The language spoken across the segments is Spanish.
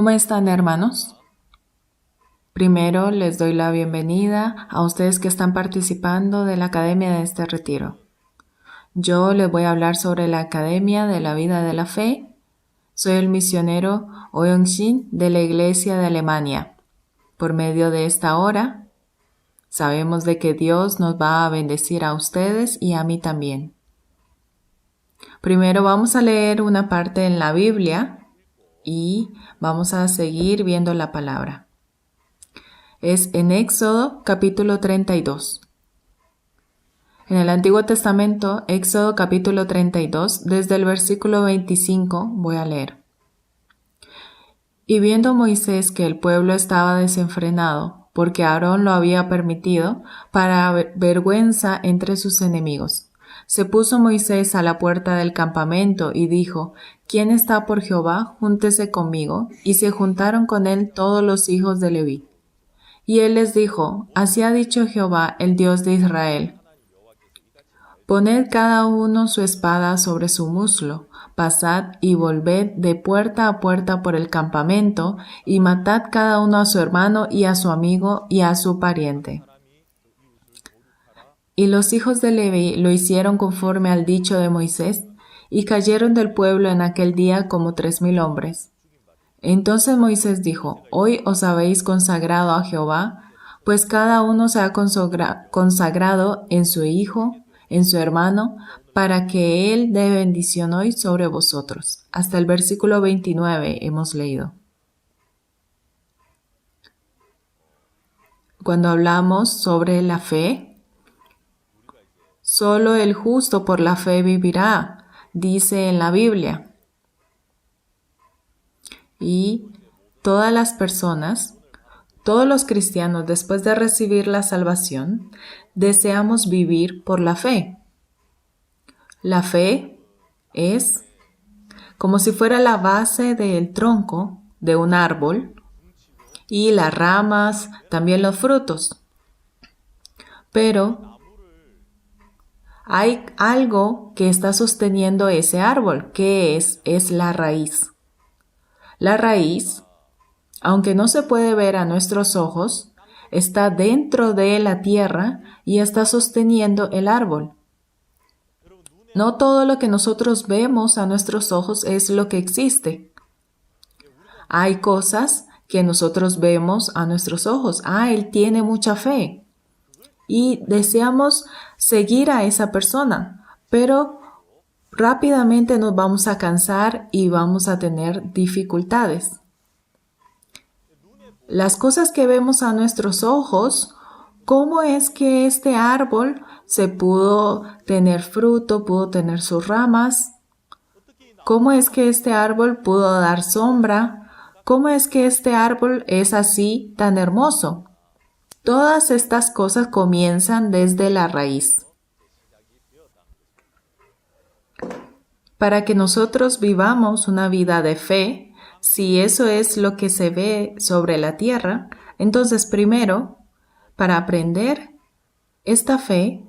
¿Cómo están, hermanos? Primero les doy la bienvenida a ustedes que están participando de la Academia de este retiro. Yo les voy a hablar sobre la Academia de la Vida de la Fe. Soy el misionero Oh Young-shin de la Iglesia de Alemania. Por medio de esta hora, sabemos de que Dios nos va a bendecir a ustedes y a mí también. Primero vamos a leer una parte en la Biblia y vamos a seguir viendo la palabra. Es en Éxodo capítulo 32. En el Antiguo Testamento, Éxodo capítulo 32, desde el versículo 25 voy a leer. Y viendo Moisés que el pueblo estaba desenfrenado, porque Aarón lo había permitido, para vergüenza entre sus enemigos, se puso Moisés a la puerta del campamento y dijo: ¿Quién está por Jehová? Júntese conmigo. Y se juntaron con él todos los hijos de Leví. Y él les dijo: Así ha dicho Jehová, el Dios de Israel: Poned cada uno su espada sobre su muslo, pasad y volved de puerta a puerta por el campamento, y matad cada uno a su hermano y a su amigo y a su pariente. Y los hijos de Leví lo hicieron conforme al dicho de Moisés, y cayeron del pueblo en aquel día como 3,000 hombres. Entonces Moisés dijo: Hoy os habéis consagrado a Jehová, pues cada uno se ha consagrado en su hijo, en su hermano, para que él dé bendición hoy sobre vosotros. Hasta el versículo 29 hemos leído. Cuando hablamos sobre la fe, solo el justo por la fe vivirá, dice en la Biblia. Y todas las personas, todos los cristianos, después de recibir la salvación, deseamos vivir por la fe. La fe es como si fuera la base del tronco de un árbol y las ramas, también los frutos. Pero hay algo que está sosteniendo ese árbol, que es la raíz. La raíz, aunque no se puede ver a nuestros ojos, está dentro de la tierra y está sosteniendo el árbol. No todo lo que nosotros vemos a nuestros ojos es lo que existe. Hay cosas que nosotros vemos a nuestros ojos. Él tiene mucha fe. Y deseamos seguir a esa persona, pero rápidamente nos vamos a cansar y vamos a tener dificultades. Las cosas que vemos a nuestros ojos, ¿cómo es que este árbol se pudo tener fruto, pudo tener sus ramas? ¿Cómo es que este árbol pudo dar sombra? ¿Cómo es que este árbol es así tan hermoso? Todas estas cosas comienzan desde la raíz. Para que nosotros vivamos una vida de fe, si eso es lo que se ve sobre la tierra, entonces primero, para aprender esta fe,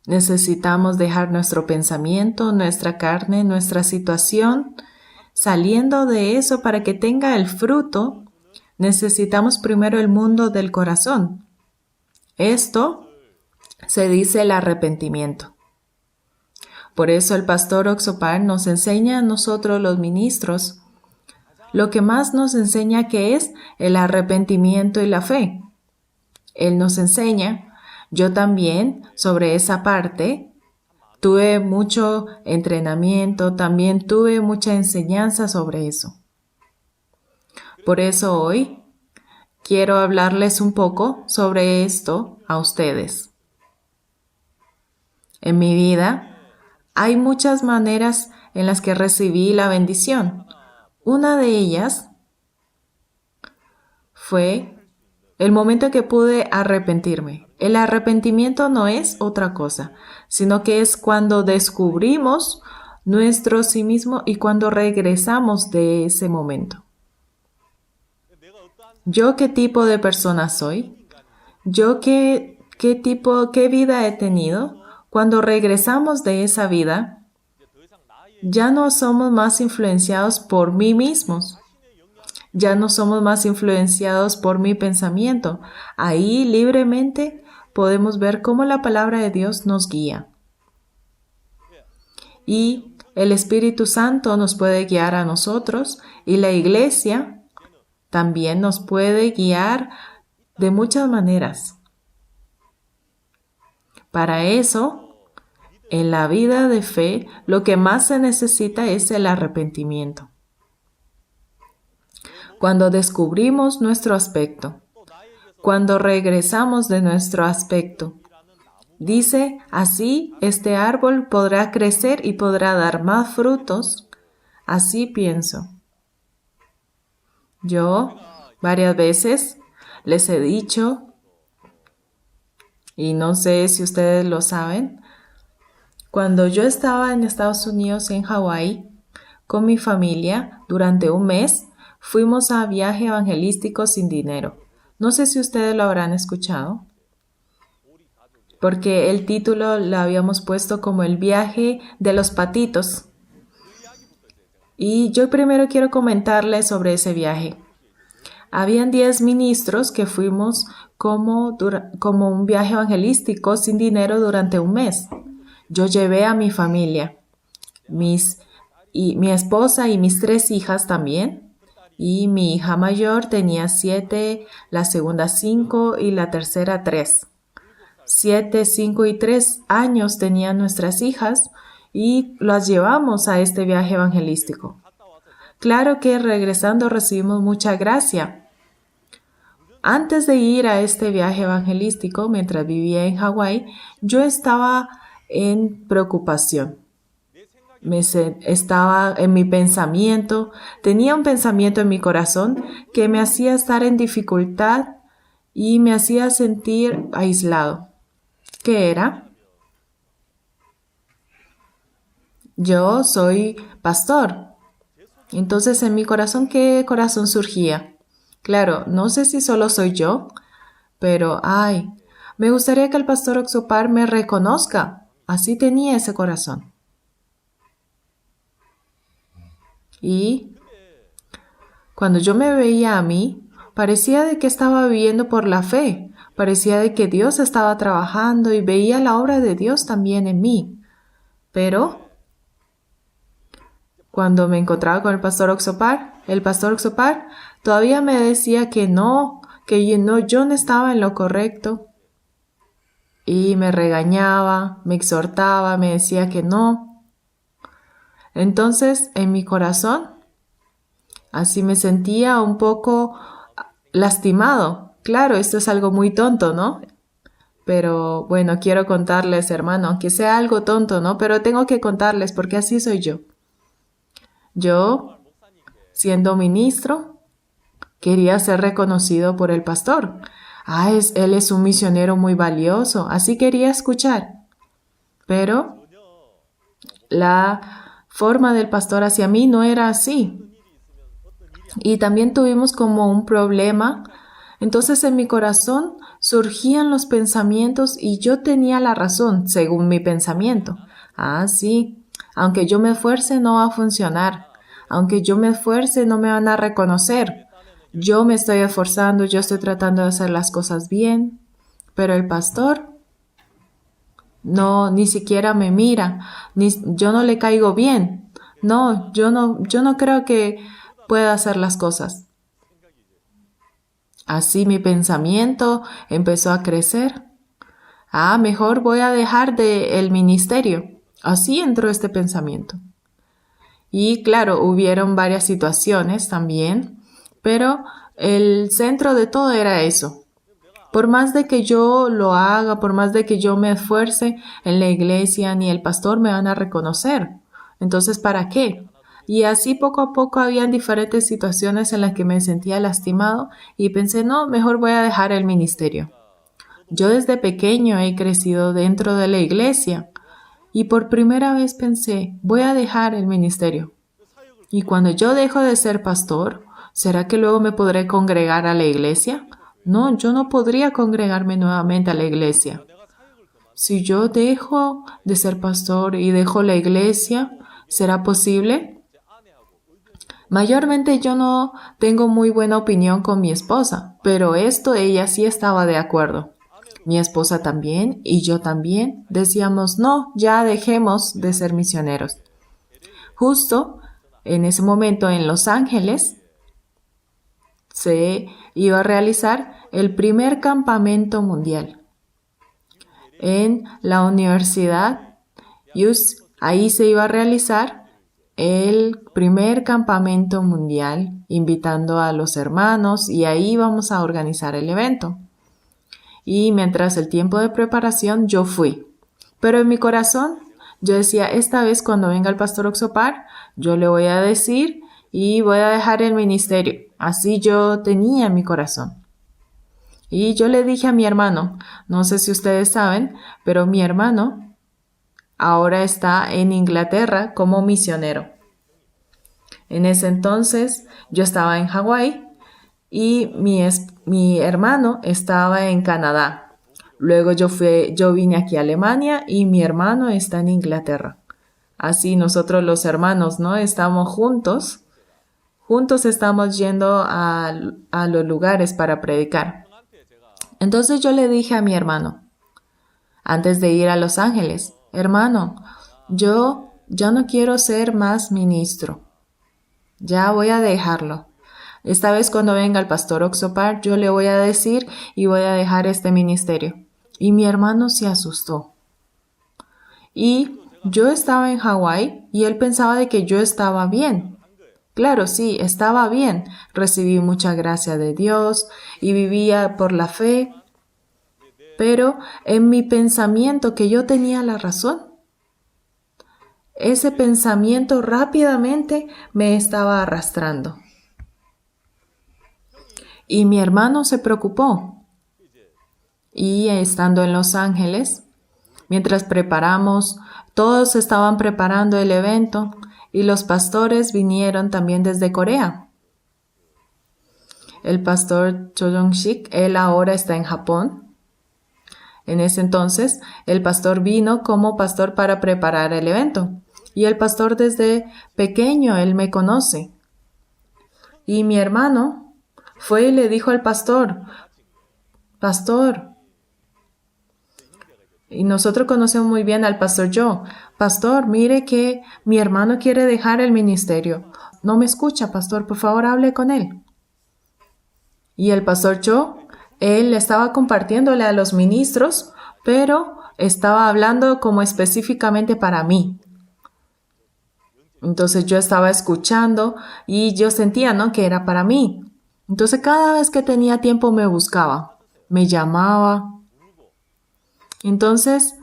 necesitamos dejar nuestro pensamiento, nuestra carne, nuestra situación. Saliendo de eso, para que tenga el fruto, necesitamos primero el mundo del corazón. Esto se dice el arrepentimiento. Por eso el pastor Oxopar nos enseña a nosotros los ministros lo que más nos enseña, que es el arrepentimiento y la fe. Él nos enseña, yo también sobre esa parte tuve mucho entrenamiento, también tuve mucha enseñanza sobre eso. Por eso hoy quiero hablarles un poco sobre esto a ustedes. En mi vida hay muchas maneras en las que recibí la bendición. Una de ellas fue el momento que pude arrepentirme. El arrepentimiento no es otra cosa, sino que es cuando descubrimos nuestro sí mismo y cuando regresamos de ese momento. ¿Yo qué tipo de persona soy? ¿Yo qué vida he tenido? Cuando regresamos de esa vida, ya no somos más influenciados por mí mismos. Ya no somos más influenciados por mi pensamiento. Ahí libremente podemos ver cómo la palabra de Dios nos guía. Y el Espíritu Santo nos puede guiar a nosotros y la iglesia también nos puede guiar de muchas maneras. Para eso, en la vida de fe, lo que más se necesita es el arrepentimiento. Cuando descubrimos nuestro aspecto, cuando regresamos de nuestro aspecto, dice, así este árbol podrá crecer y podrá dar más frutos. Así pienso. Yo varias veces les he dicho, y no sé si ustedes lo saben, cuando yo estaba en Estados Unidos, en Hawái, con mi familia, durante un mes, fuimos a viaje evangelístico sin dinero. No sé si ustedes lo habrán escuchado, porque el título lo habíamos puesto como el viaje de los patitos. Y yo primero quiero comentarles sobre ese viaje. Habían 10 ministros que fuimos como un viaje evangelístico sin dinero durante un mes. Yo llevé a mi familia, mi esposa y mis 3 hijas también. Y mi hija mayor tenía 7, la segunda 5 y la tercera 3. 7, 5 y 3 años tenían nuestras hijas y las llevamos a este viaje evangelístico. Claro que regresando recibimos mucha gracia. Antes de ir a este viaje evangelístico, mientras vivía en Hawái, yo estaba en preocupación. Estaba en mi pensamiento, tenía un pensamiento en mi corazón que me hacía estar en dificultad y me hacía sentir aislado. ¿Qué era? Yo soy pastor. Entonces en mi corazón, ¿qué corazón surgía? Claro, no sé si solo soy yo, pero me gustaría que el pastor Oxopar me reconozca. Así tenía ese corazón. Y cuando yo me veía a mí, parecía de que estaba viviendo por la fe. Parecía de que Dios estaba trabajando y veía la obra de Dios también en mí. Pero cuando me encontraba con el pastor Oxopar todavía me decía que yo no estaba en lo correcto. Y me regañaba, me exhortaba, me decía que no. Entonces, en mi corazón, así me sentía un poco lastimado. Claro, esto es algo muy tonto, ¿no? Pero bueno, quiero contarles, hermano, aunque sea algo tonto, ¿no? Pero tengo que contarles porque así soy yo. Yo, siendo ministro, quería ser reconocido por el pastor. Él es un misionero muy valioso, así quería escuchar. Pero la forma del pastor hacia mí no era así. Y también tuvimos como un problema. Entonces en mi corazón surgían los pensamientos y yo tenía la razón según mi pensamiento. Sí, aunque yo me esfuerce no va a funcionar. Aunque yo me esfuerce no me van a reconocer. Yo me estoy esforzando, yo estoy tratando de hacer las cosas bien, pero el pastor ni siquiera me mira, yo no le caigo bien. No, yo no creo que pueda hacer las cosas. Así mi pensamiento empezó a crecer. Mejor voy a dejar el ministerio. Así entró este pensamiento. Y claro, hubieron varias situaciones también, pero el centro de todo era eso. Por más de que yo lo haga, por más de que yo me esfuerce en la iglesia, ni el pastor me van a reconocer. Entonces, ¿para qué? Y así poco a poco habían diferentes situaciones en las que me sentía lastimado y pensé, no, mejor voy a dejar el ministerio. Yo desde pequeño he crecido dentro de la iglesia y por primera vez pensé, voy a dejar el ministerio. Y cuando yo dejo de ser pastor, ¿será que luego me podré congregar a la iglesia? No, yo no podría congregarme nuevamente a la iglesia. Si yo dejo de ser pastor y dejo la iglesia, ¿será posible? Mayormente yo no tengo muy buena opinión con mi esposa, pero esto ella sí estaba de acuerdo. Mi esposa también y yo también decíamos, no, ya dejemos de ser misioneros. Justo en ese momento en Los Ángeles se iba a realizar el primer campamento mundial en la Universidad Hughes. Ahí se iba a realizar el primer campamento mundial, invitando a los hermanos y ahí vamos a organizar el evento. Y mientras el tiempo de preparación yo fui. Pero en mi corazón yo decía, esta vez cuando venga el pastor Oxopar, yo le voy a decir y voy a dejar el ministerio. Así yo tenía en mi corazón. Y yo le dije a mi hermano, no sé si ustedes saben, pero mi hermano ahora está en Inglaterra como misionero. En ese entonces yo estaba en Hawái y mi hermano estaba en Canadá. Luego yo vine aquí a Alemania y mi hermano está en Inglaterra. Así nosotros los hermanos, ¿no? Estamos juntos. Juntos estamos yendo a los lugares para predicar. Entonces yo le dije a mi hermano, antes de ir a Los Ángeles, hermano, yo ya no quiero ser más ministro. Ya voy a dejarlo. Esta vez cuando venga el pastor Oxopar, yo le voy a decir y voy a dejar este ministerio. Y mi hermano se asustó. Y yo estaba en Hawái y él pensaba de que yo estaba bien. Claro, sí, estaba bien. Recibí mucha gracia de Dios y vivía por la fe. Pero en mi pensamiento que yo tenía la razón, ese pensamiento rápidamente me estaba arrastrando. Y mi hermano se preocupó. Y estando en Los Ángeles, mientras preparamos, todos estaban preparando el evento y los pastores vinieron también desde Corea. El pastor Cho Jong-sik, él ahora está en Japón. En ese entonces, el pastor vino como pastor para preparar el evento. Y el pastor desde pequeño, él me conoce. Y mi hermano fue y le dijo al pastor, pastor, y nosotros conocemos muy bien al pastor Joe, pastor, mire que mi hermano quiere dejar el ministerio. No me escucha, pastor, por favor hable con él. Y el pastor Joe, él estaba compartiéndole a los ministros, pero estaba hablando como específicamente para mí. Entonces yo estaba escuchando y yo sentía, ¿no?, que era para mí. Entonces cada vez que tenía tiempo me buscaba, me llamaba. Entonces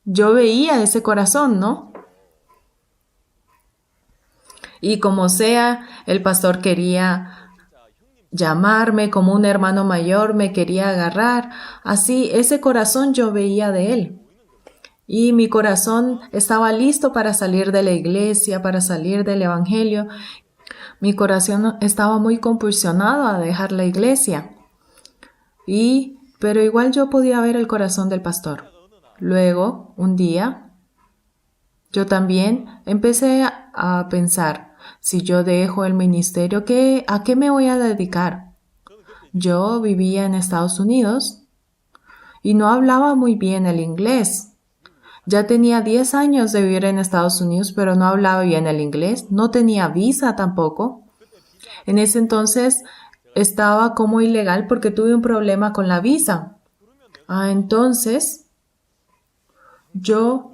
yo veía ese corazón, ¿no? Y como sea, el pastor quería llamarme como un hermano mayor, me quería agarrar. Así, ese corazón yo veía de él. Y mi corazón estaba listo para salir de la iglesia, para salir del evangelio. Mi corazón estaba muy compulsionado a dejar la iglesia. Pero igual yo podía ver el corazón del pastor. Luego, un día, yo también empecé a pensar, si yo dejo el ministerio, ¿a qué me voy a dedicar? Yo vivía en Estados Unidos y no hablaba muy bien el inglés. Ya tenía 10 años de vivir en Estados Unidos, pero no hablaba bien el inglés. No tenía visa tampoco. En ese entonces estaba como ilegal porque tuve un problema con la visa. Entonces, yo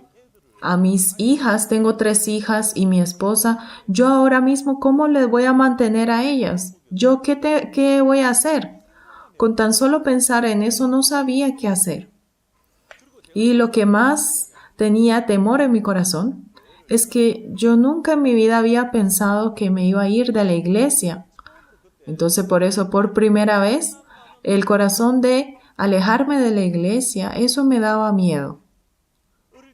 a mis hijas, tengo 3 hijas y mi esposa, yo ahora mismo, ¿cómo les voy a mantener a ellas? ¿Yo qué voy a hacer? Con tan solo pensar en eso no sabía qué hacer. Y lo que más tenía temor en mi corazón es que yo nunca en mi vida había pensado que me iba a ir de la iglesia. Entonces por eso, por primera vez, el corazón de alejarme de la iglesia, eso me daba miedo.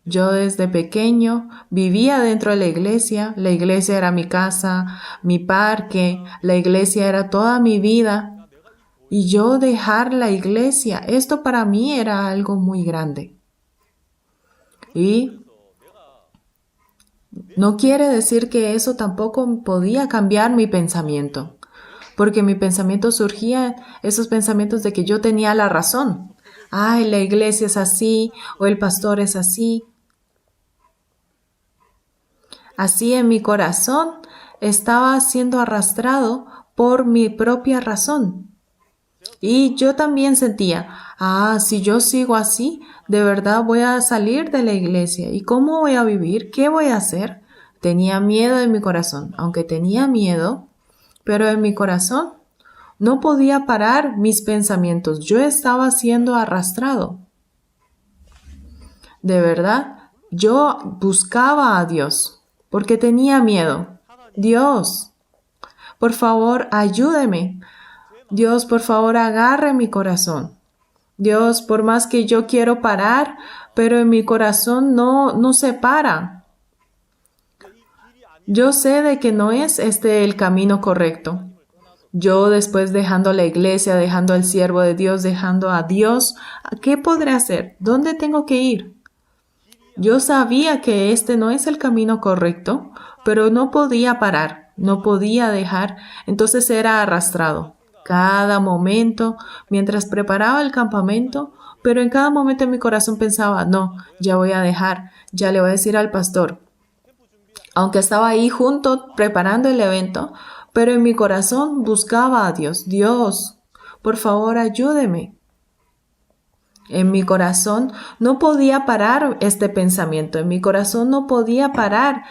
Yo desde pequeño vivía dentro de la iglesia era mi casa, mi parque, la iglesia era toda mi vida. Y yo dejar la iglesia, esto para mí era algo muy grande. Y No quiere decir que eso tampoco podía cambiar mi pensamiento, porque mi pensamiento surgía, esos pensamientos de que yo tenía la razón. Ay, la iglesia es así, o el pastor es así. Así en mi corazón estaba siendo arrastrado por mi propia razón. Y yo también sentía, si yo sigo así, de verdad voy a salir de la iglesia. ¿Y cómo voy a vivir? ¿Qué voy a hacer? Tenía miedo en mi corazón, aunque tenía miedo, pero en mi corazón no podía parar mis pensamientos. Yo estaba siendo arrastrado. De verdad, yo buscaba a Dios porque tenía miedo. Dios, por favor, ayúdeme. Dios, por favor, agarre mi corazón. Dios, por más que yo quiero parar, pero en mi corazón no se para. Yo sé de que no es este el camino correcto. Yo después dejando la iglesia, dejando al siervo de Dios, dejando a Dios, ¿qué podré hacer? ¿Dónde tengo que ir? Yo sabía que este no es el camino correcto, pero no podía parar, no podía dejar, entonces era arrastrado. Cada momento, mientras preparaba el campamento, pero en cada momento en mi corazón pensaba, no, ya voy a dejar, ya le voy a decir al pastor. Aunque estaba ahí junto preparando el evento, pero en mi corazón buscaba a Dios. Dios, por favor, ayúdeme. En mi corazón no podía parar este pensamiento. En mi corazón no podía parar.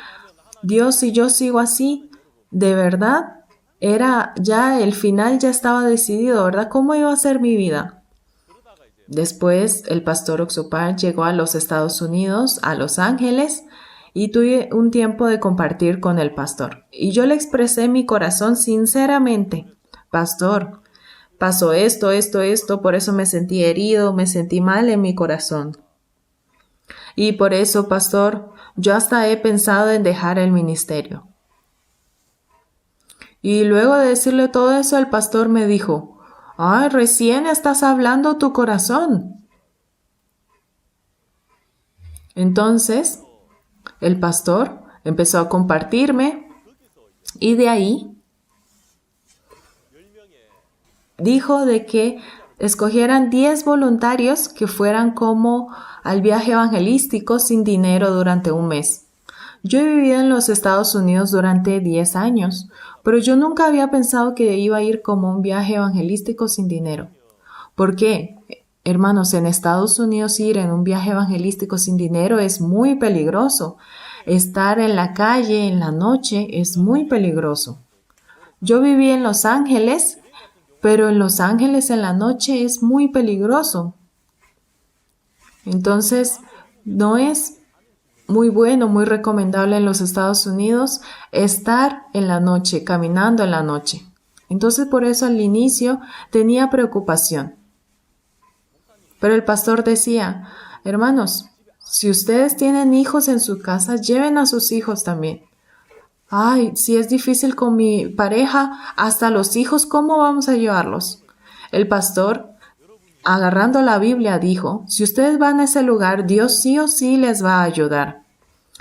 Dios, si yo sigo así, de verdad, era ya el final ya estaba decidido, ¿verdad? ¿Cómo iba a ser mi vida? Después el pastor Oxupar llegó a los Estados Unidos, a Los Ángeles, y tuve un tiempo de compartir con el pastor. Y yo le expresé mi corazón sinceramente. Pastor, pasó esto, por eso me sentí herido, me sentí mal en mi corazón. Y por eso, pastor, yo hasta he pensado en dejar el ministerio. Y luego de decirle todo eso, el pastor me dijo, ¡ay, recién estás hablando tu corazón! Entonces, el pastor empezó a compartirme y de ahí dijo de que escogieran 10 voluntarios que fueran como al viaje evangelístico sin dinero durante un mes. Yo he vivido en los Estados Unidos durante 10 años, pero yo nunca había pensado que iba a ir como un viaje evangelístico sin dinero. ¿Por qué? Hermanos, en Estados Unidos ir en un viaje evangelístico sin dinero es muy peligroso. Estar en la calle en la noche es muy peligroso. Yo viví en Los Ángeles, pero en Los Ángeles en la noche es muy peligroso. Entonces, no es muy bueno, muy recomendable en los Estados Unidos estar en la noche, caminando en la noche. Entonces, por eso al inicio tenía preocupación. Pero el pastor decía, hermanos, si ustedes tienen hijos en su casa, lleven a sus hijos también. Ay, si es difícil con mi pareja, hasta los hijos, ¿cómo vamos a llevarlos? El pastor, agarrando la Biblia, dijo, si ustedes van a ese lugar, Dios sí o sí les va a ayudar.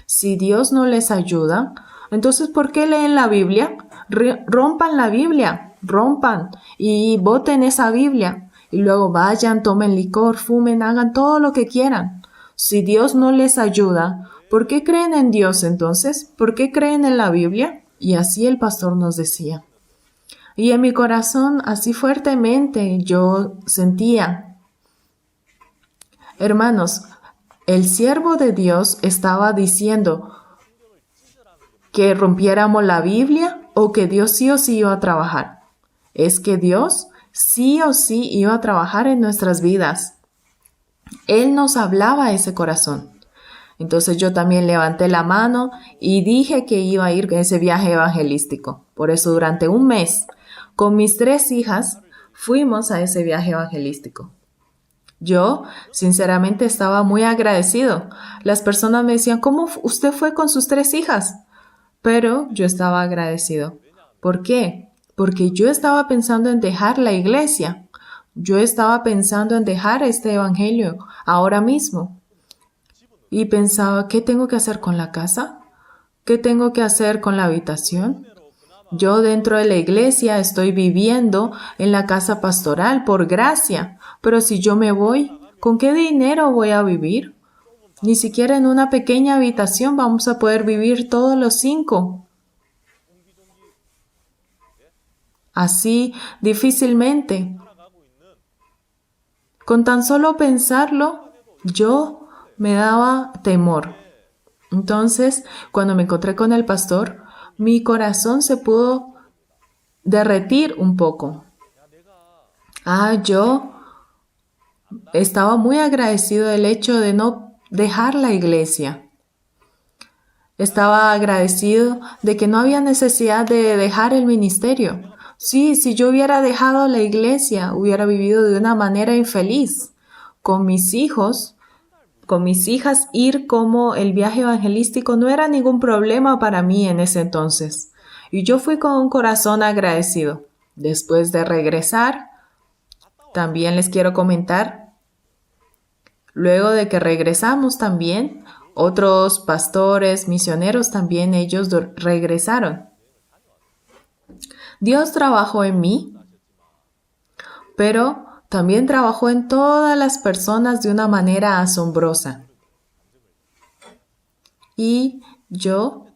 Si Dios no les ayuda, entonces ¿por qué leen la Biblia? Rompan la Biblia, rompan y boten esa Biblia. Y luego vayan, tomen licor, fumen, hagan todo lo que quieran. Si Dios no les ayuda, ¿por qué creen en Dios entonces? ¿Por qué creen en la Biblia? Y así el pastor nos decía. Y en mi corazón, así fuertemente, yo sentía, hermanos, el siervo de Dios estaba diciendo que rompiéramos la Biblia o que Dios sí o sí iba a trabajar. Es que Dios sí o sí iba a trabajar en nuestras vidas. Él nos hablaba a ese corazón. Entonces yo también levanté la mano y dije que iba a ir en ese viaje evangelístico. Por eso durante un mes, con mis 3 hijas, fuimos a ese viaje evangelístico. Yo, sinceramente, estaba muy agradecido. Las personas me decían, ¿cómo usted fue con sus 3 hijas? Pero yo estaba agradecido. ¿Por qué? Porque yo estaba pensando en dejar la iglesia. Yo estaba pensando en dejar este evangelio ahora mismo. Y pensaba, ¿qué tengo que hacer con la casa? ¿Qué tengo que hacer con la habitación? Yo dentro de la iglesia estoy viviendo en la casa pastoral por gracia, pero si yo me voy, ¿con qué dinero voy a vivir? Ni siquiera en una pequeña habitación vamos a poder vivir todos los 5. Así, difícilmente. Con tan solo pensarlo, yo me daba temor. Entonces, cuando me encontré con el pastor, mi corazón se pudo derretir un poco. Yo estaba muy agradecido del hecho de no dejar la iglesia. Estaba agradecido de que no había necesidad de dejar el ministerio. Sí, si yo hubiera dejado la iglesia, hubiera vivido de una manera infeliz. Con mis hijos, con mis hijas, ir como el viaje evangelístico no era ningún problema para mí en ese entonces. Y yo fui con un corazón agradecido. Después de regresar, también les quiero comentar, luego de que regresamos también, otros pastores, misioneros también ellos regresaron. Dios trabajó en mí, pero también trabajó en todas las personas de una manera asombrosa. Y yo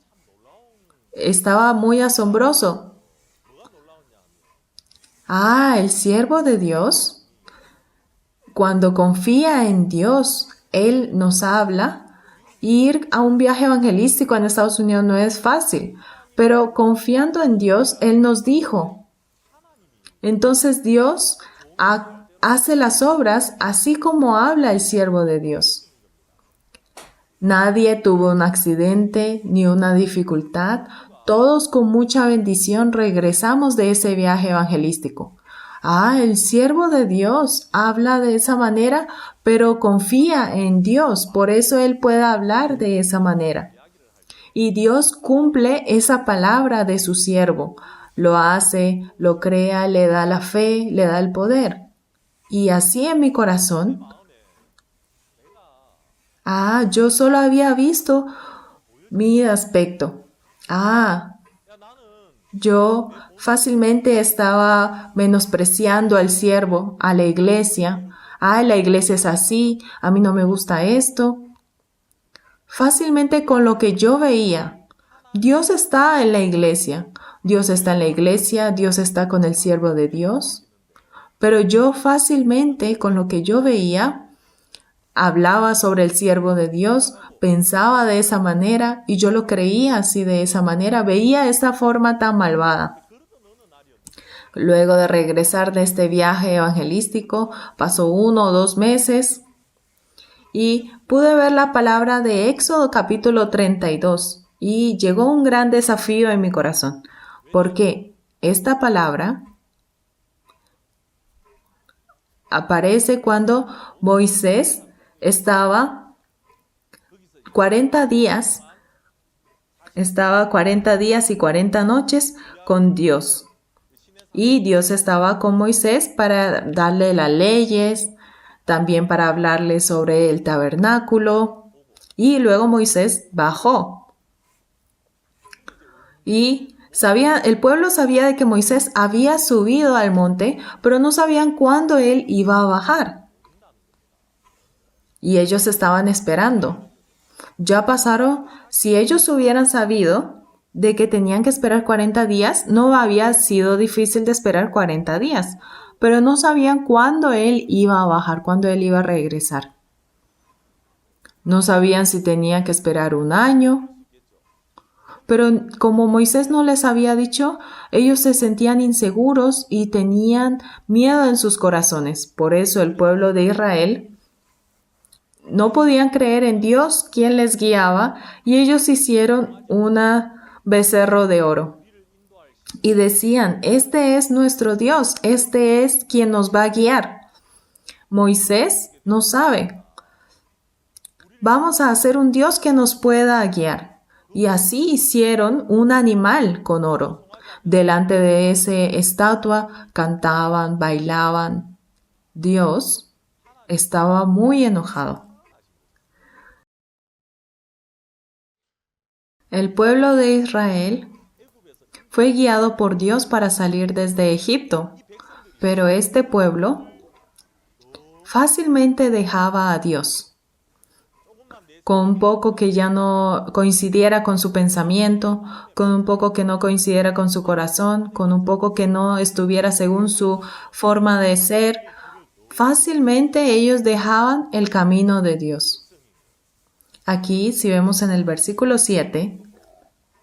estaba muy asombroso. El siervo de Dios, cuando confía en Dios, Él nos habla. Ir a un viaje evangelístico en Estados Unidos no es fácil, pero confiando en Dios, Él nos dijo. Entonces Dios hace las obras así como habla el siervo de Dios. Nadie tuvo un accidente ni una dificultad. Todos con mucha bendición regresamos de ese viaje evangelístico. El siervo de Dios habla de esa manera, pero confía en Dios, por eso él puede hablar de esa manera. Y Dios cumple esa palabra de su siervo. Lo hace, lo crea, le da la fe, le da el poder. Y así en mi corazón, yo solo había visto mi aspecto. Yo fácilmente estaba menospreciando al siervo, a la iglesia. La iglesia es así, a mí no me gusta esto. Fácilmente con lo que yo veía. Dios está en la iglesia. Dios está en la iglesia, Dios está con el siervo de Dios. Pero yo fácilmente con lo que yo veía, hablaba sobre el siervo de Dios, pensaba de esa manera y yo lo creía así de esa manera, veía esa forma tan malvada. Luego de regresar de este viaje evangelístico, pasó 1 o 2 meses y pude ver la palabra de Éxodo capítulo 32 y llegó un gran desafío en mi corazón, porque esta palabra aparece cuando Moisés estaba 40 días y 40 noches con Dios. Y Dios estaba con Moisés para darle las leyes, también para hablarle sobre el tabernáculo. Y luego Moisés bajó. Y el pueblo sabía de que Moisés había subido al monte, pero no sabían cuándo él iba a bajar. Y ellos estaban esperando. Ya pasaron, si ellos hubieran sabido de que tenían que esperar 40 días, no había sido difícil de esperar 40 días, pero no sabían cuándo él iba a bajar, cuándo él iba a regresar. No sabían si tenían que esperar 1 año, pero como Moisés no les había dicho, ellos se sentían inseguros y tenían miedo en sus corazones. Por eso el pueblo de Israel no podían creer en Dios, quien les guiaba, y ellos hicieron un becerro de oro. Y decían, este es nuestro Dios, este es quien nos va a guiar. Moisés no sabe. Vamos a hacer un Dios que nos pueda guiar. Y así hicieron un animal con oro. Delante de esa estatua cantaban, bailaban. Dios estaba muy enojado. El pueblo de Israel fue guiado por Dios para salir desde Egipto, pero este pueblo fácilmente dejaba a Dios. Con un poco que ya no coincidiera con su pensamiento, con un poco que no coincidiera con su corazón, con un poco que no estuviera según su forma de ser, fácilmente ellos dejaban el camino de Dios. Aquí, si vemos en el versículo 7,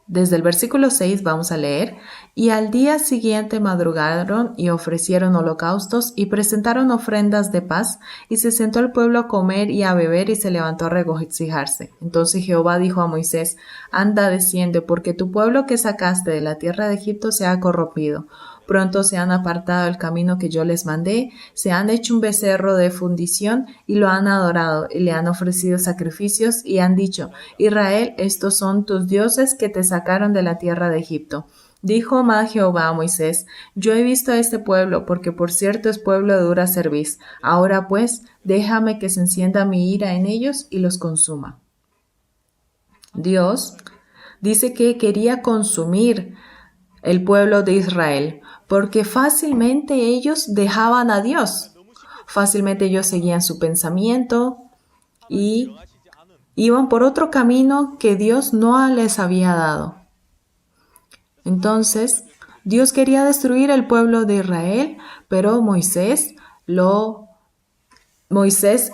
desde el versículo 6 vamos a leer, y al día siguiente madrugaron y ofrecieron holocaustos y presentaron ofrendas de paz, y se sentó el pueblo a comer y a beber y se levantó a regocijarse. Entonces Jehová dijo a Moisés, anda, desciende, porque tu pueblo que sacaste de la tierra de Egipto se ha corrompido. Pronto se han apartado del camino que yo les mandé, se han hecho un becerro de fundición y lo han adorado y le han ofrecido sacrificios y han dicho, Israel, estos son tus dioses que te sacaron de la tierra de Egipto. Dijo más Jehová a Moisés, yo he visto a este pueblo, porque por cierto es pueblo de dura cerviz. Ahora pues, déjame que se encienda mi ira en ellos y los consuma. Dios dice que quería consumir el pueblo de Israel, porque fácilmente ellos dejaban a Dios. Fácilmente ellos seguían su pensamiento y iban por otro camino que Dios no les había dado. Entonces, Dios quería destruir el pueblo de Israel, pero Moisés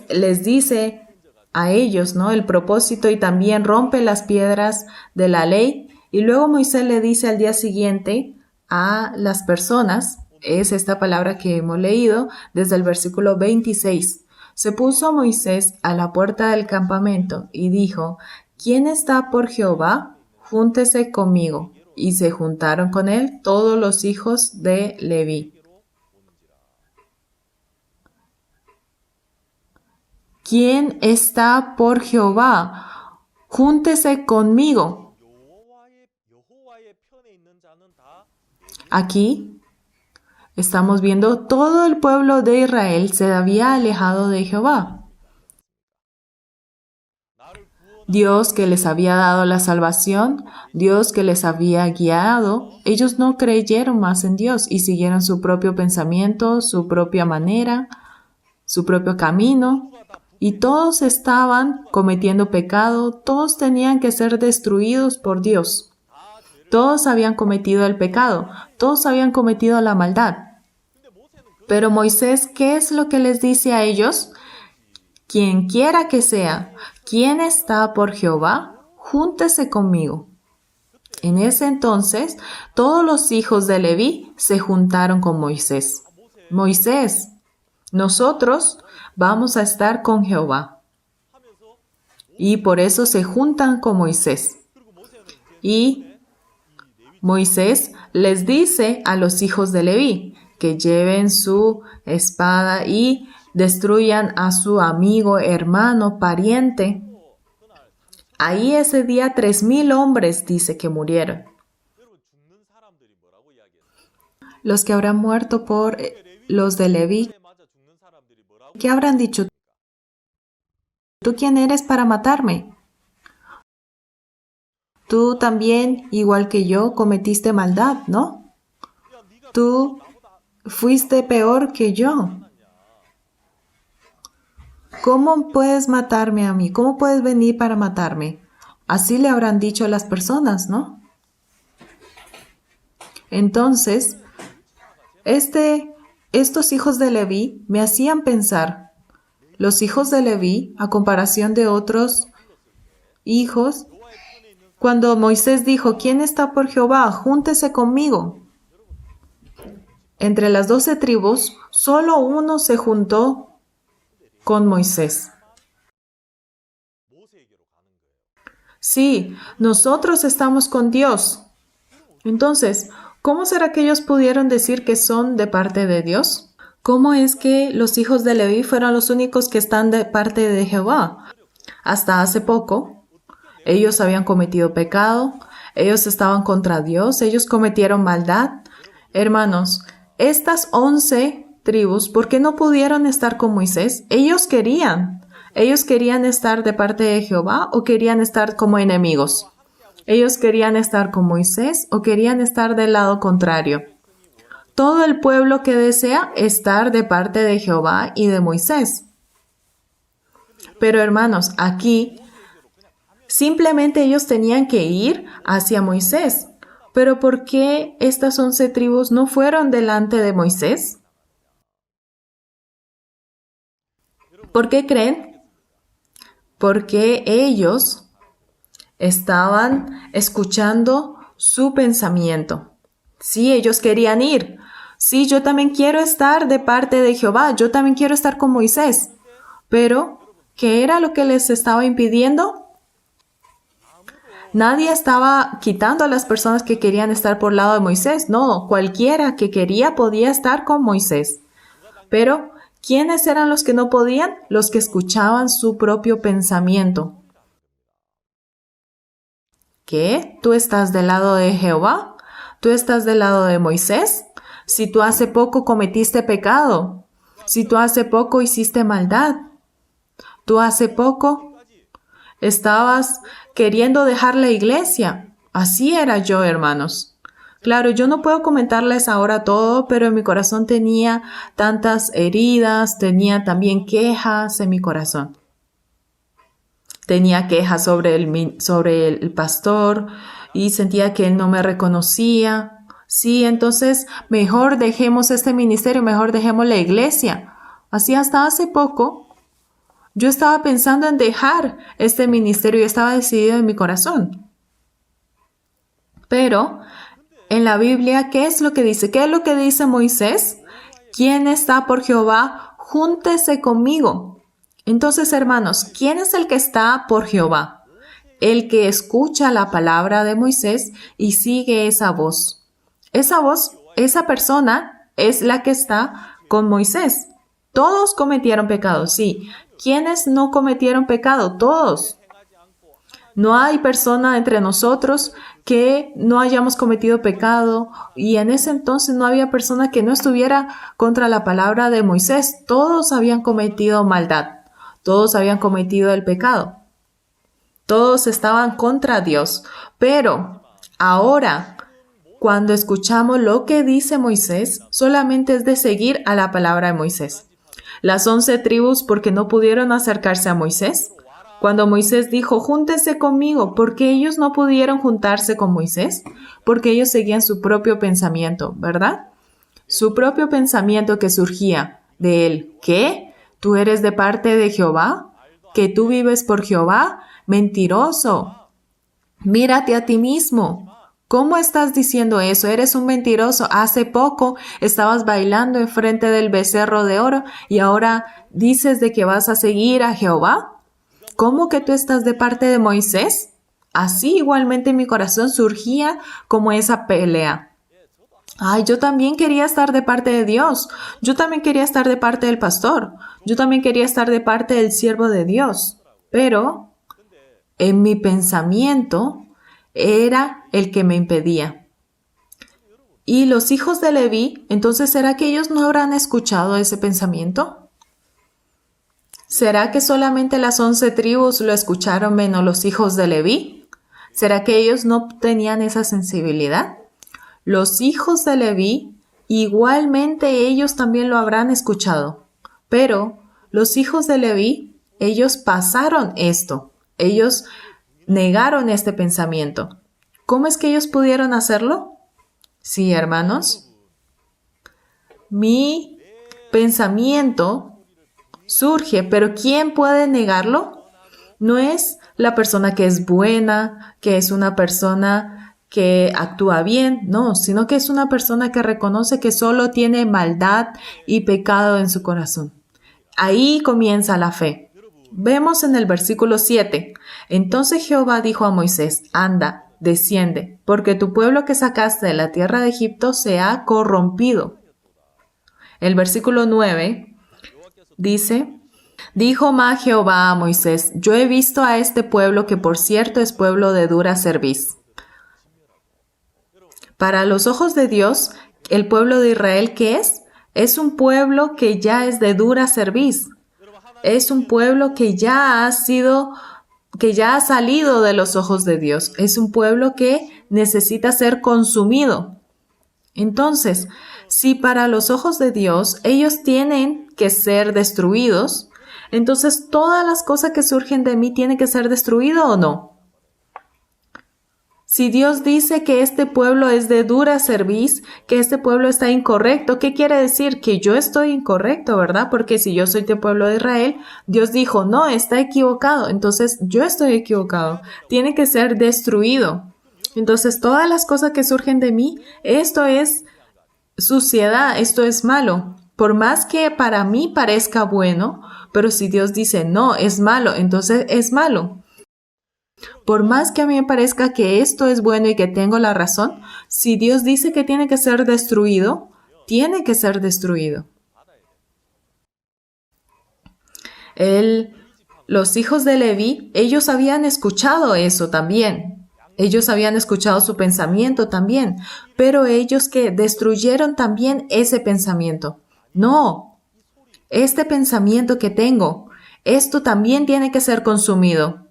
les dice a ellos, ¿no?, el propósito y también rompe las piedras de la ley. Y luego Moisés le dice al día siguiente a las personas, es esta palabra que hemos leído desde el versículo 26. Se puso Moisés a la puerta del campamento y dijo, ¿quién está por Jehová? Júntese conmigo. Y se juntaron con él todos los hijos de Leví. ¿Quién está por Jehová? Júntese conmigo. Aquí estamos viendo todo el pueblo de Israel se había alejado de Jehová. Dios que les había dado la salvación, Dios que les había guiado, ellos no creyeron más en Dios y siguieron su propio pensamiento, su propia manera, su propio camino, y todos estaban cometiendo pecado, todos tenían que ser destruidos por Dios. Todos habían cometido el pecado, todos habían cometido la maldad. Pero Moisés, ¿qué es lo que les dice a ellos? Quien quiera que sea, ¿quién está por Jehová? Júntese conmigo. En ese entonces, todos los hijos de Leví se juntaron con Moisés. Moisés, nosotros vamos a estar con Jehová. Y por eso se juntan con Moisés. Y Moisés les dice a los hijos de Leví que lleven su espada y destruyan a su amigo, hermano, pariente. Ahí ese día 3,000 hombres dice que murieron. Los que habrán muerto por los de Leví, ¿qué habrán dicho? ¿Tú quién eres para matarme? Tú también, igual que yo, cometiste maldad, ¿no? Tú fuiste peor que yo. ¿Cómo puedes matarme a mí? ¿Cómo puedes venir para matarme? Así le habrán dicho a las personas, ¿no? Entonces, estos hijos de Leví me hacían pensar, los hijos de Leví, a comparación de otros hijos, cuando Moisés dijo, ¿quién está por Jehová? Júntese conmigo. Entre las 12 tribus, solo uno se juntó con Moisés. Sí, nosotros estamos con Dios. Entonces, ¿cómo será que ellos pudieron decir que son de parte de Dios? ¿Cómo es que los hijos de Leví fueron los únicos que están de parte de Jehová? Hasta hace poco, ellos habían cometido pecado, ellos estaban contra Dios, ellos cometieron maldad. Hermanos, estas 11 tribus, ¿por qué no pudieron estar con Moisés? Ellos querían estar de parte de Jehová o querían estar como enemigos. ¿Ellos querían estar con Moisés o querían estar del lado contrario? Todo el pueblo que desea estar de parte de Jehová y de Moisés. Pero hermanos, aquí simplemente ellos tenían que ir hacia Moisés. Pero ¿por qué estas 11 tribus no fueron delante de Moisés? ¿Por qué creen? Porque ellos estaban escuchando su pensamiento. Sí, ellos querían ir. Sí, yo también quiero estar de parte de Jehová. Yo también quiero estar con Moisés. Pero, ¿qué era lo que les estaba impidiendo? Nadie estaba quitando a las personas que querían estar por el lado de Moisés. No, cualquiera que quería podía estar con Moisés. Pero, ¿quiénes eran los que no podían? Los que escuchaban su propio pensamiento. ¿Qué? ¿Tú estás del lado de Jehová? ¿Tú estás del lado de Moisés? Si tú hace poco cometiste pecado, si tú hace poco hiciste maldad, tú hace poco estabas queriendo dejar la iglesia. Así era yo, hermanos. Claro, yo no puedo comentarles ahora todo, pero en mi corazón tenía tantas heridas, tenía también quejas en mi corazón. Tenía quejas sobre el pastor y sentía que él no me reconocía. Sí, entonces mejor dejemos este ministerio, mejor dejemos la iglesia. Así hasta hace poco yo estaba pensando en dejar este ministerio y estaba decidido en mi corazón. Pero en la Biblia, ¿qué es lo que dice? ¿Qué es lo que dice Moisés? ¿Quién está por Jehová? Júntese conmigo. Entonces, hermanos, ¿quién es el que está por Jehová? El que escucha la palabra de Moisés y sigue esa voz. Esa voz, esa persona es la que está con Moisés. Todos cometieron pecado, sí. ¿Quiénes no cometieron pecado? Todos. No hay persona entre nosotros que no hayamos cometido pecado y en ese entonces no había persona que no estuviera contra la palabra de Moisés. Todos habían cometido maldad. Todos habían cometido el pecado. Todos estaban contra Dios. Pero ahora, cuando escuchamos lo que dice Moisés, solamente es de seguir a la palabra de Moisés. Las 11 tribus, porque no pudieron acercarse a Moisés. Cuando Moisés dijo, júntense conmigo, ¿por qué ellos no pudieron juntarse con Moisés? Porque ellos seguían su propio pensamiento, ¿verdad? Su propio pensamiento que surgía de él. ¿Qué? ¿Tú eres de parte de Jehová? ¿Que tú vives por Jehová? Mentiroso. Mírate a ti mismo. ¿Cómo estás diciendo eso? Eres un mentiroso. Hace poco estabas bailando enfrente del becerro de oro y ahora dices de que vas a seguir a Jehová. ¿Cómo que tú estás de parte de Moisés? Así igualmente en mi corazón surgía como esa pelea. Ay, yo también quería estar de parte de Dios. Yo también quería estar de parte del pastor. Yo también quería estar de parte del siervo de Dios. Pero en mi pensamiento era el que me impedía. Y los hijos de Leví, entonces, ¿será que ellos no habrán escuchado ese pensamiento? ¿Será que solamente las 11 tribus lo escucharon menos los hijos de Leví? ¿Será que ellos no tenían esa sensibilidad? Los hijos de Leví, igualmente ellos también lo habrán escuchado. Pero los hijos de Leví, ellos pasaron esto. Ellos negaron este pensamiento. ¿Cómo es que ellos pudieron hacerlo? Sí, hermanos. Mi pensamiento surge, pero ¿quién puede negarlo? No es la persona que es buena, que es una persona que actúa bien, no, sino que es una persona que reconoce que solo tiene maldad y pecado en su corazón. Ahí comienza la fe. Vemos en el versículo 7. Entonces Jehová dijo a Moisés, anda, desciende, porque tu pueblo que sacaste de la tierra de Egipto se ha corrompido. El versículo 9 dice, dijo más Jehová a Moisés, yo he visto a este pueblo que por cierto es pueblo de dura cerviz. Para los ojos de Dios, el pueblo de Israel, ¿qué es? Es un pueblo que ya es de dura cerviz. Es un pueblo que ya ha sido que ya ha salido de los ojos de Dios. Es un pueblo que necesita ser consumido. Entonces, si para los ojos de Dios ellos tienen que ser destruidos, entonces todas las cosas que surgen de mí tienen que ser destruidas o no. Si Dios dice que este pueblo es de dura cerviz, que este pueblo está incorrecto, ¿qué quiere decir? Que yo estoy incorrecto, ¿verdad? Porque si yo soy del pueblo de Israel, Dios dijo, no, está equivocado. Entonces, yo estoy equivocado. Tiene que ser destruido. Entonces, todas las cosas que surgen de mí, esto es suciedad, esto es malo. Por más que para mí parezca bueno, pero si Dios dice, no, es malo, entonces es malo. Por más que a mí me parezca que esto es bueno y que tengo la razón, si Dios dice que tiene que ser destruido, tiene que ser destruido. Los hijos de Leví, ellos habían escuchado eso también. Ellos habían escuchado su pensamiento también, pero ellos que destruyeron también ese pensamiento. No, este pensamiento que tengo, esto también tiene que ser consumido.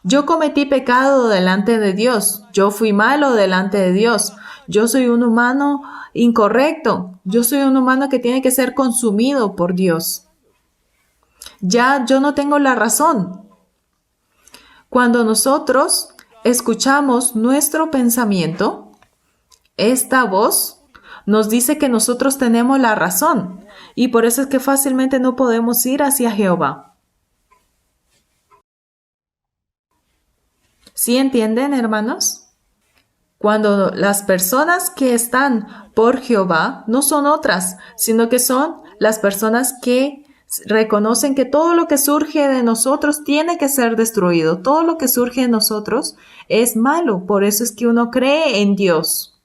Yo cometí pecado delante de Dios. Yo fui malo delante de Dios. Yo soy un humano incorrecto. Yo soy un humano que tiene que ser consumido por Dios. Ya yo no tengo la razón. Cuando nosotros escuchamos nuestro pensamiento, esta voz nos dice que nosotros tenemos la razón. Y por eso es que fácilmente no podemos ir hacia Jehová. ¿Sí entienden, hermanos? Cuando las personas que están por Jehová no son otras, sino que son las personas que reconocen que todo lo que surge de nosotros tiene que ser destruido. Todo lo que surge de nosotros es malo. Por eso es que uno cree en Dios.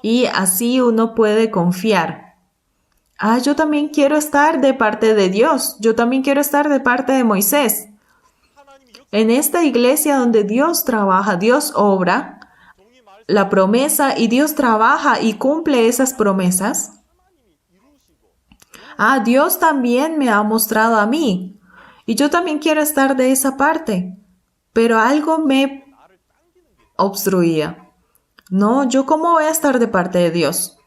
Y así uno puede confiar. Yo también quiero estar de parte de Dios. Yo también quiero estar de parte de Moisés. En esta iglesia donde Dios trabaja, Dios obra la promesa y Dios trabaja y cumple esas promesas. Dios también me ha mostrado a mí y yo también quiero estar de esa parte, pero algo me obstruía. No, ¿yo cómo voy a estar de parte de Dios?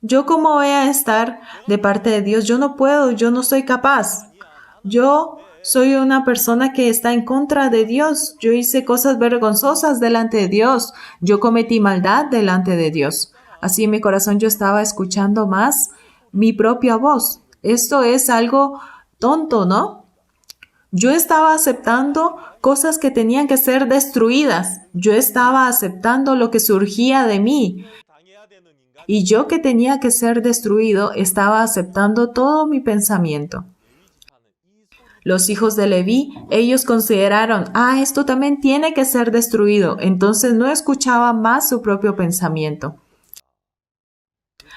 ¿Yo cómo voy a estar de parte de Dios? Yo no puedo, yo no soy capaz. Yo soy una persona que está en contra de Dios. Yo hice cosas vergonzosas delante de Dios. Yo cometí maldad delante de Dios. Así en mi corazón yo estaba escuchando más mi propia voz. Esto es algo tonto, ¿no? Yo estaba aceptando cosas que tenían que ser destruidas. Yo estaba aceptando lo que surgía de mí. Y yo que tenía que ser destruido, estaba aceptando todo mi pensamiento. Los hijos de Leví, ellos consideraron, esto también tiene que ser destruido. Entonces no escuchaban más su propio pensamiento.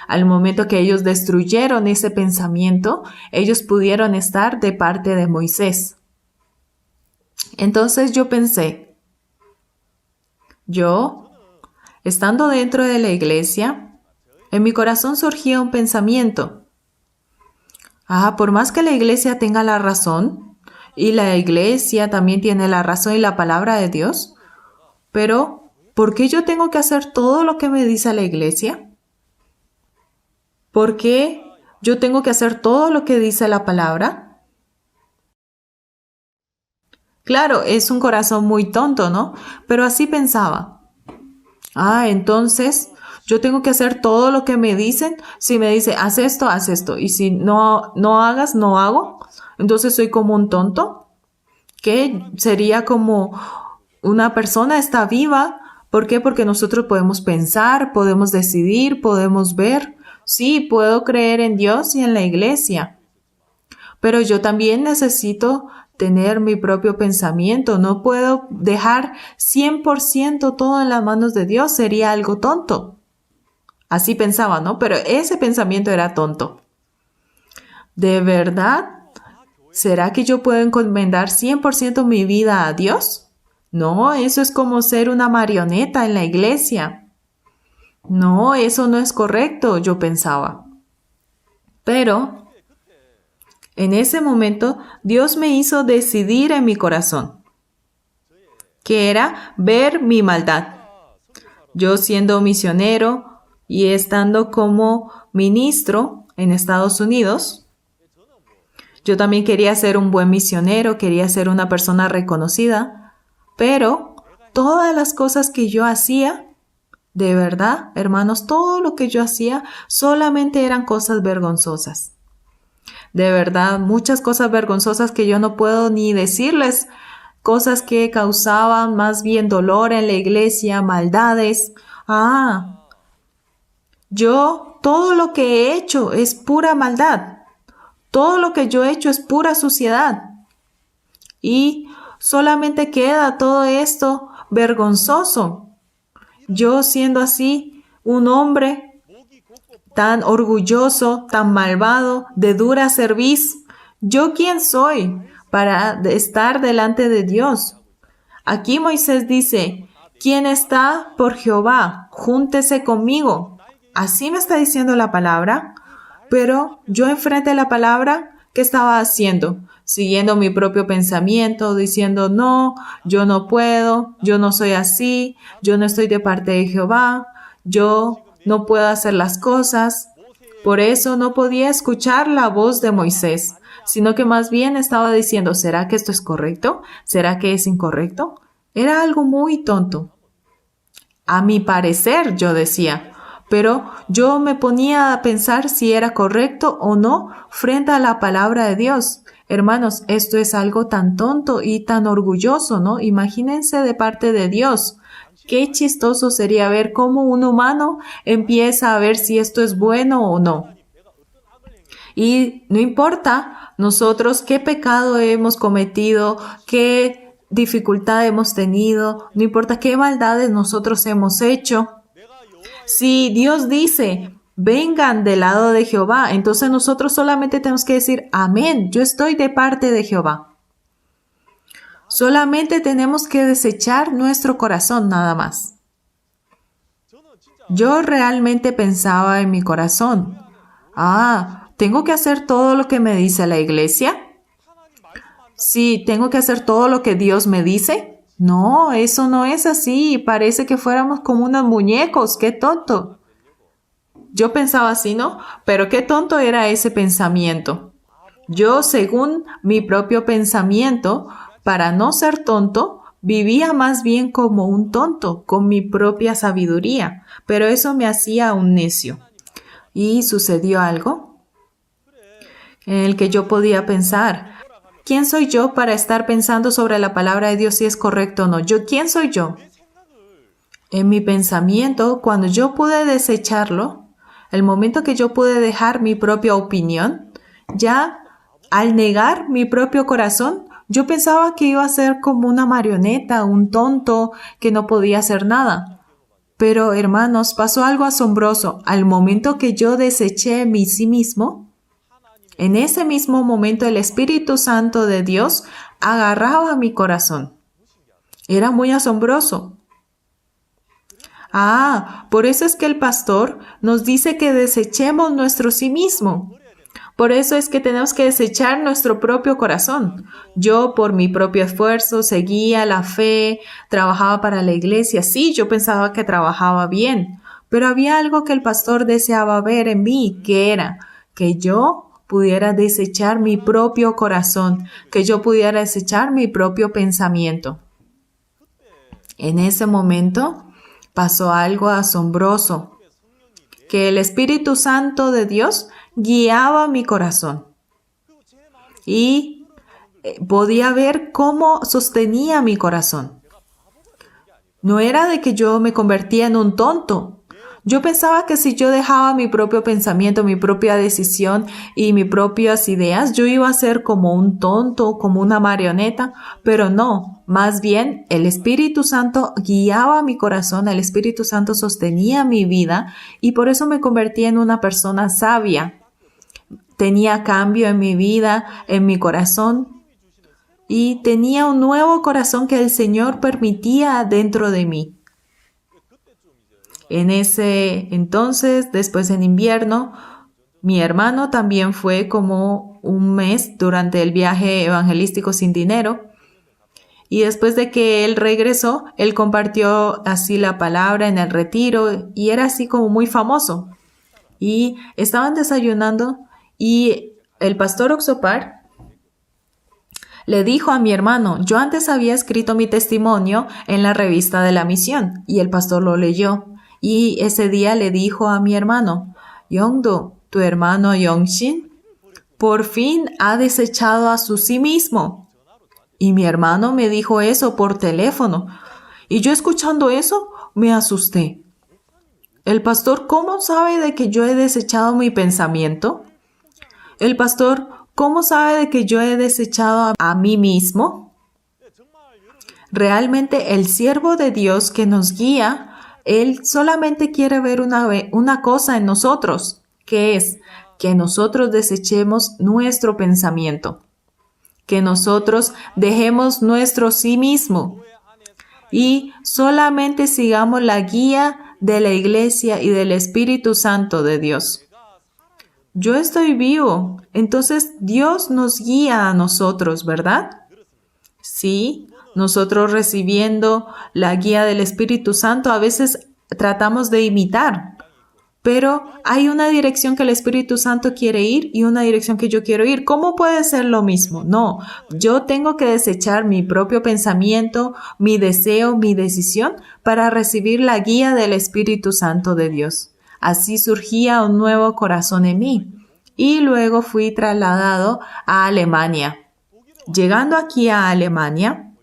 Al momento que ellos destruyeron ese pensamiento, ellos pudieron estar de parte de Moisés. Entonces yo pensé, estando dentro de la iglesia, en mi corazón surgía un pensamiento. Por más que la iglesia tenga la razón, y la iglesia también tiene la razón y la palabra de Dios, pero ¿por qué yo tengo que hacer todo lo que me dice la iglesia? ¿Por qué yo tengo que hacer todo lo que dice la palabra? Claro, es un corazón muy tonto, ¿no? Pero así pensaba. Entonces yo tengo que hacer todo lo que me dicen. Si me dice, haz esto, haz esto. Y si no hagas, no hago. Entonces soy como un tonto. Que sería como una persona está viva. ¿Por qué? Porque nosotros podemos pensar, podemos decidir, podemos ver. Sí, puedo creer en Dios y en la iglesia. Pero yo también necesito tener mi propio pensamiento. No puedo dejar 100% todo en las manos de Dios. Sería algo tonto. Así pensaba, ¿no? Pero ese pensamiento era tonto. ¿De verdad? ¿Será que yo puedo encomendar 100% mi vida a Dios? No, eso es como ser una marioneta en la iglesia. No, eso no es correcto, yo pensaba. Pero en ese momento, Dios me hizo decidir en mi corazón. que era ver mi maldad. Yo siendo misionero y estando como ministro en Estados Unidos, yo también quería ser un buen misionero, quería ser una persona reconocida, pero todas las cosas que yo hacía, de verdad, hermanos, todo lo que yo hacía solamente eran cosas vergonzosas. De verdad, muchas cosas vergonzosas que yo no puedo ni decirles, cosas que causaban más bien dolor en la iglesia, maldades. Yo todo lo que he hecho es pura maldad. Todo lo que yo he hecho es pura suciedad. Y solamente queda todo esto vergonzoso. Yo siendo así, un hombre tan orgulloso, tan malvado, de dura cerviz, ¿yo quién soy para estar delante de Dios? Aquí Moisés dice, ¿quién está por Jehová? Júntese conmigo. Así me está diciendo la palabra, pero yo enfrente de la palabra, ¿qué estaba haciendo? Siguiendo mi propio pensamiento, diciendo, no, yo no puedo, yo no soy así, yo no estoy de parte de Jehová, yo no puedo hacer las cosas. Por eso no podía escuchar la voz de Moisés, sino que más bien estaba diciendo, ¿será que esto es correcto? ¿Será que es incorrecto? Era algo muy tonto. A mi parecer, yo decía, pero yo me ponía a pensar si era correcto o no frente a la palabra de Dios. Hermanos, esto es algo tan tonto y tan orgulloso, ¿no? Imagínense de parte de Dios. Qué chistoso sería ver cómo un humano empieza a ver si esto es bueno o no. Y no importa nosotros qué pecado hemos cometido, qué dificultad hemos tenido, no importa qué maldades nosotros hemos hecho. Si Dios dice, vengan del lado de Jehová, entonces nosotros solamente tenemos que decir, amén, yo estoy de parte de Jehová. Solamente tenemos que desechar nuestro corazón nada más. Yo realmente pensaba en mi corazón, ¿tengo que hacer todo lo que me dice la iglesia? Sí, ¿tengo que hacer todo lo que Dios me dice? No, eso no es así. Parece que fuéramos como unos muñecos. ¡Qué tonto! Yo pensaba así, ¿no? Pero qué tonto era ese pensamiento. Yo, según mi propio pensamiento, para no ser tonto, vivía más bien como un tonto, con mi propia sabiduría. Pero eso me hacía un necio. Y sucedió algo en el que yo podía pensar, ¿quién soy yo para estar pensando sobre la palabra de Dios si es correcto o no? ¿Quién soy yo? En mi pensamiento, cuando yo pude desecharlo, el momento que yo pude dejar mi propia opinión, ya al negar mi propio corazón, yo pensaba que iba a ser como una marioneta, un tonto que no podía hacer nada. Pero, hermanos, pasó algo asombroso. Al momento que yo deseché mi sí mismo, en ese mismo momento el Espíritu Santo de Dios agarraba mi corazón. Era muy asombroso. Por eso es que el pastor nos dice que desechemos nuestro sí mismo. Por eso es que tenemos que desechar nuestro propio corazón. Yo, por mi propio esfuerzo, seguía la fe, trabajaba para la iglesia. Sí, yo pensaba que trabajaba bien, pero había algo que el pastor deseaba ver en mí, que era que yo pudiera desechar mi propio corazón, que yo pudiera desechar mi propio pensamiento. En ese momento pasó algo asombroso, que el Espíritu Santo de Dios guiaba mi corazón y podía ver cómo sostenía mi corazón. No era de que yo me convertía en un tonto. Yo pensaba que si yo dejaba mi propio pensamiento, mi propia decisión y mis propias ideas, yo iba a ser como un tonto, como una marioneta, pero no. Más bien, el Espíritu Santo guiaba mi corazón, el Espíritu Santo sostenía mi vida y por eso me convertí en una persona sabia. Tenía cambio en mi vida, en mi corazón y tenía un nuevo corazón que el Señor permitía dentro de mí. En ese entonces, después en invierno, mi hermano también fue como un mes durante el viaje evangelístico sin dinero. Y después de que él regresó, él compartió así la palabra en el retiro y era así como muy famoso. Y estaban desayunando y el pastor Oxopar le dijo a mi hermano, yo antes había escrito mi testimonio en la revista de la misión y el pastor lo leyó. Y ese día le dijo a mi hermano, Yongdo, tu hermano Yongshin, por fin ha desechado a su sí mismo. Y mi hermano me dijo eso por teléfono. Y yo escuchando eso, me asusté. El pastor, ¿cómo sabe de que yo he desechado mi pensamiento? El pastor, ¿cómo sabe de que yo he desechado a mí mismo? Realmente el siervo de Dios que nos guía, él solamente quiere ver una cosa en nosotros, que es que nosotros desechemos nuestro pensamiento, que nosotros dejemos nuestro sí mismo y solamente sigamos la guía de la Iglesia y del Espíritu Santo de Dios. Yo estoy vivo, entonces Dios nos guía a nosotros, ¿verdad? Sí, nosotros recibiendo la guía del Espíritu Santo a veces tratamos de imitar, pero hay una dirección que el Espíritu Santo quiere ir y una dirección que yo quiero ir. ¿Cómo puede ser lo mismo? No, yo tengo que desechar mi propio pensamiento, mi deseo, mi decisión para recibir la guía del Espíritu Santo de Dios. Así surgía un nuevo corazón en mí y luego fui trasladado a Alemania. Llegando aquí a Alemania,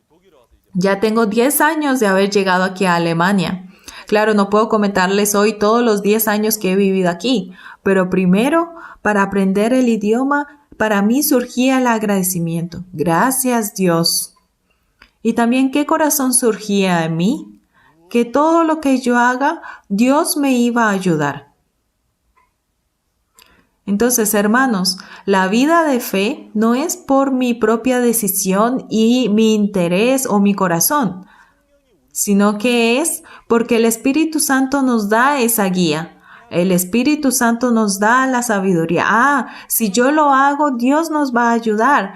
ya tengo 10 años de haber llegado aquí a Alemania. Claro, no puedo comentarles hoy todos los 10 años que he vivido aquí, pero primero, para aprender el idioma, para mí surgía el agradecimiento. Gracias, Dios. Y también qué corazón surgía en mí, que todo lo que yo haga, Dios me iba a ayudar. Entonces, hermanos, la vida de fe no es por mi propia decisión y mi interés o mi corazón, sino que es porque el Espíritu Santo nos da esa guía. El Espíritu Santo nos da la sabiduría. Si yo lo hago, Dios nos va a ayudar.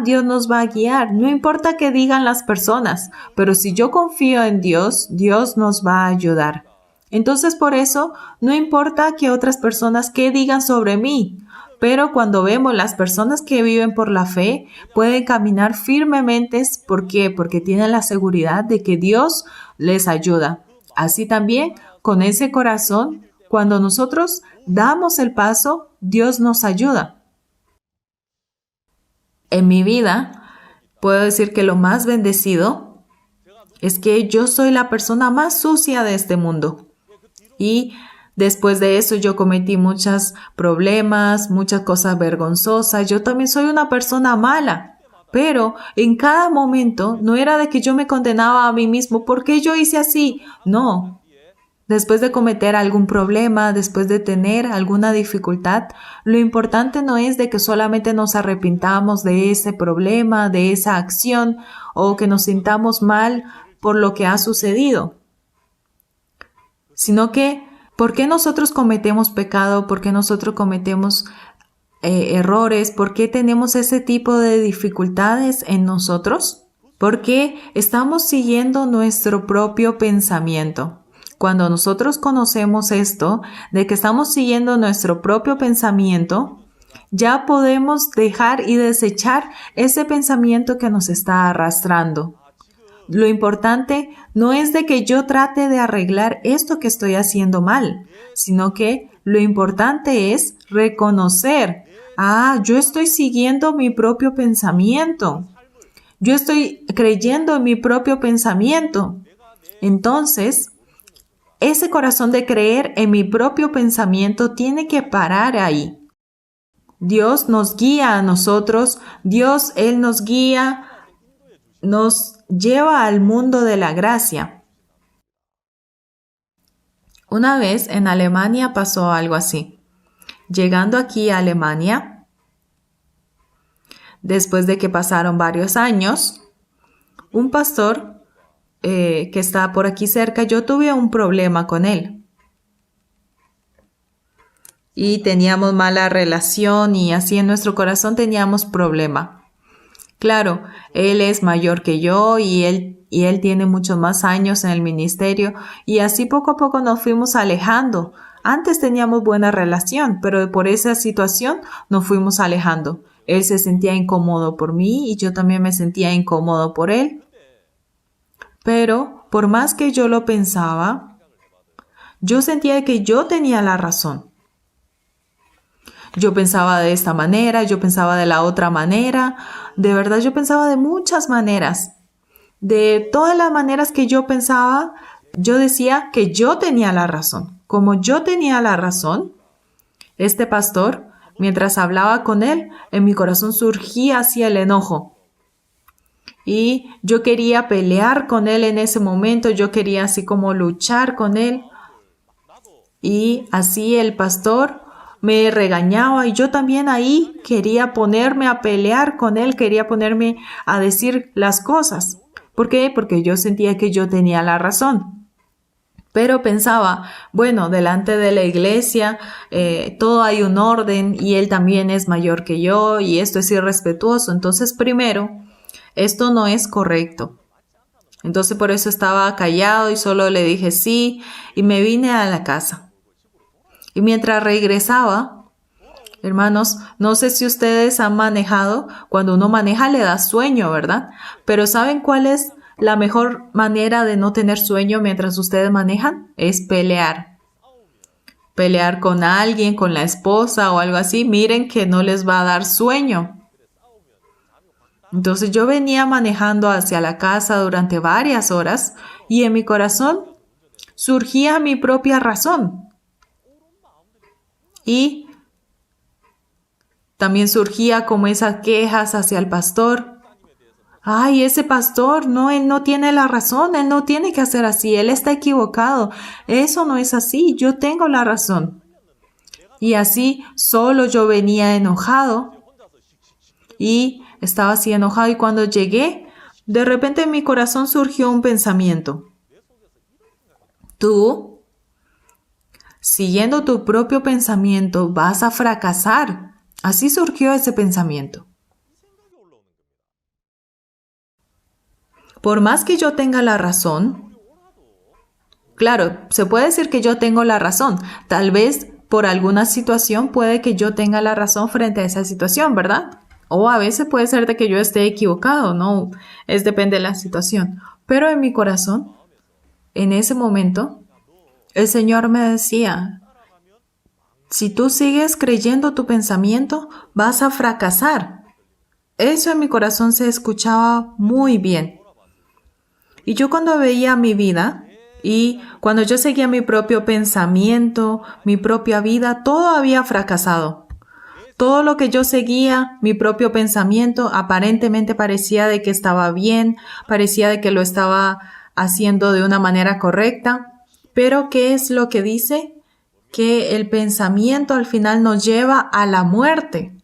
Dios nos va a guiar. No importa qué digan las personas, pero si yo confío en Dios, Dios nos va a ayudar. Entonces, por eso, no importa que otras personas qué digan sobre mí. Pero cuando vemos las personas que viven por la fe, pueden caminar firmemente. ¿Por qué? Porque tienen la seguridad de que Dios les ayuda. Así también, con ese corazón, cuando nosotros damos el paso, Dios nos ayuda. En mi vida, puedo decir que lo más bendecido es que yo soy la persona más sucia de este mundo. Y después de eso yo cometí muchos problemas, muchas cosas vergonzosas. Yo también soy una persona mala. Pero en cada momento no era de que yo me condenaba a mí mismo. ¿Por qué yo hice así? No. Después de cometer algún problema, después de tener alguna dificultad, lo importante no es de que solamente nos arrepintamos de ese problema, de esa acción o que nos sintamos mal por lo que ha sucedido, sino que ¿por qué nosotros cometemos pecado? ¿Por qué nosotros cometemos errores? ¿Por qué tenemos ese tipo de dificultades en nosotros? Porque estamos siguiendo nuestro propio pensamiento. Cuando nosotros conocemos esto, de que estamos siguiendo nuestro propio pensamiento, ya podemos dejar y desechar ese pensamiento que nos está arrastrando. Lo importante no es de que yo trate de arreglar esto que estoy haciendo mal, sino que lo importante es reconocer, yo estoy siguiendo mi propio pensamiento. Yo estoy creyendo en mi propio pensamiento. Entonces, ese corazón de creer en mi propio pensamiento tiene que parar ahí. Dios nos guía a nosotros, Él nos guía, nos lleva al mundo de la gracia. Una vez en Alemania pasó algo así. Llegando aquí a Alemania, después de que pasaron varios años, un pastor que está por aquí cerca, yo tuve un problema con él. Y teníamos mala relación y así en nuestro corazón teníamos problema. Claro, él es mayor que yo y él tiene muchos más años en el ministerio y así poco a poco nos fuimos alejando. Antes teníamos buena relación, pero por esa situación nos fuimos alejando. Él se sentía incómodo por mí y yo también me sentía incómodo por él. Pero por más que yo lo pensaba, yo sentía que yo tenía la razón. Yo pensaba de esta manera, yo pensaba de la otra manera. De verdad, yo pensaba de muchas maneras. De todas las maneras que yo pensaba, yo decía que yo tenía la razón. Como yo tenía la razón, este pastor, mientras hablaba con él, en mi corazón surgía así el enojo. Y yo quería pelear con él en ese momento, yo quería así como luchar con él. Y así el pastor me regañaba y yo también ahí quería ponerme a pelear con él, quería ponerme a decir las cosas. ¿Por qué? Porque yo sentía que yo tenía la razón. Pero pensaba, bueno, delante de la iglesia todo hay un orden y él también es mayor que yo y esto es irrespetuoso. Entonces, primero, esto no es correcto. Entonces, por eso estaba callado y solo le dije sí y me vine a la casa. Y mientras regresaba, hermanos, no sé si ustedes han manejado, cuando uno maneja le da sueño, ¿verdad? Pero ¿saben cuál es la mejor manera de no tener sueño mientras ustedes manejan? Es pelear. Pelear con alguien, con la esposa o algo así. Miren que no les va a dar sueño. Entonces yo venía manejando hacia la casa durante varias horas y en mi corazón surgía mi propia razón. Y también surgía como esas quejas hacia el pastor. Ay, ese pastor, no, él no tiene la razón, él no tiene que hacer así, él está equivocado. Eso no es así, yo tengo la razón. Y así solo yo venía enojado y estaba así enojado y cuando llegué, de repente en mi corazón surgió un pensamiento. Tú, siguiendo tu propio pensamiento, vas a fracasar. Así surgió ese pensamiento. Por más que yo tenga la razón, claro, se puede decir que yo tengo la razón. Tal vez por alguna situación puede que yo tenga la razón frente a esa situación, ¿verdad? O a veces puede ser de que yo esté equivocado, ¿no? Depende de la situación. Pero en mi corazón, en ese momento, el Señor me decía, si tú sigues creyendo tu pensamiento, vas a fracasar. Eso en mi corazón se escuchaba muy bien. Y yo cuando veía mi vida y cuando yo seguía mi propio pensamiento, mi propia vida, todo había fracasado. Todo lo que yo seguía, mi propio pensamiento, aparentemente parecía de que estaba bien, parecía de que lo estaba haciendo de una manera correcta. Pero ¿qué es lo que dice? Que el pensamiento al final nos lleva a la muerte.